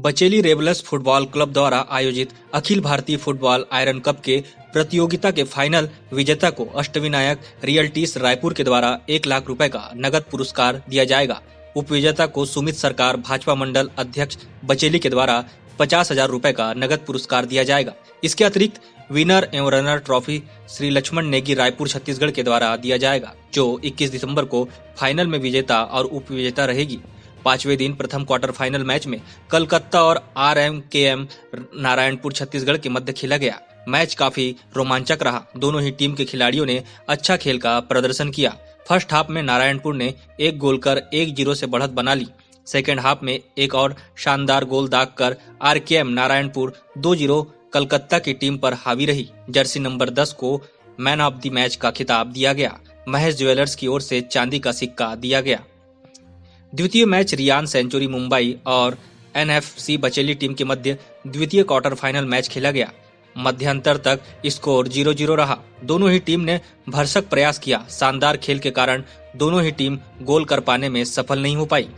Bacheli rebels football club द्वारा आयोजित Akhil Bharatiya football iron cup के प्रतियोगिता के फाइनल विजेता को अष्टविनायक रियल्टीज रायपुर के द्वारा 1 लाख रुपए का नगद पुरस्कार दिया जाएगा। उपविजेता को सुमित सरकार भाजपा मंडल अध्यक्ष बचेली के द्वारा 50,000 रुपए का नगद पुरस्कार दिया जाएगा। इसके अतिरिक्त विनर एवं रनर ट्रॉफी श्री लक्ष्मण नेगी रायपुर छत्तीसगढ़ के द्वारा दिया जाएगा, जो 21 दिसंबर को फाइनल में विजेता और उपविजेता रहेगी। 5वें दिन प्रथम क्वार्टर फाइनल मैच में कलकत्ता और RMKM नारायणपुर छत्तीसगढ़ के मध्य खेला गया। मैच काफी रोमांचक रहा। दोनों ही टीम के खिलाड़ियों ने अच्छा खेल का प्रदर्शन किया। फर्स्ट हाफ में नारायणपुर ने 1 गोल कर 1-0 से बढ़त बना ली। सेकेंड हाफ में एक और शानदार गोल दागकर RKM नारायणपुर 2-0 कलकत्ता की टीम पर हावी रही। जर्सी नंबर 10 को मैन ऑफ द मैच का खिताब दिया गया। महेश ज्वेलर्स की ओर से चांदी का सिक्का दिया गया। द्वितीय मैच रियान सेंचुरी मुंबई और NFC बचेली टीम के मध्य द्वितीय क्वार्टर फाइनल मैच खेला गया। मध्यांतर तक स्कोर 0-0 रहा। दोनों ही टीम ने भरसक प्रयास किया। शानदार खेल के कारण दोनों ही टीम गोल कर पाने में सफल नहीं हो पाई।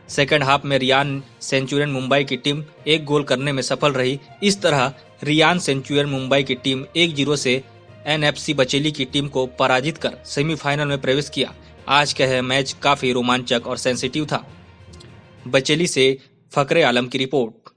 सेकेंड हाफ में रियान सेंचुरियन मुंबई की टीम 1 गोल करने में सफल रही। इस तरह रियान सेंचुरियन मुंबई की टीम 1-0 से NFC बचेली की टीम को पराजित कर सेमीफाइनल में प्रवेश किया। आज का यह मैच काफी रोमांचक और सेंसिटिव था। बचेली से फकरे आलम की रिपोर्ट।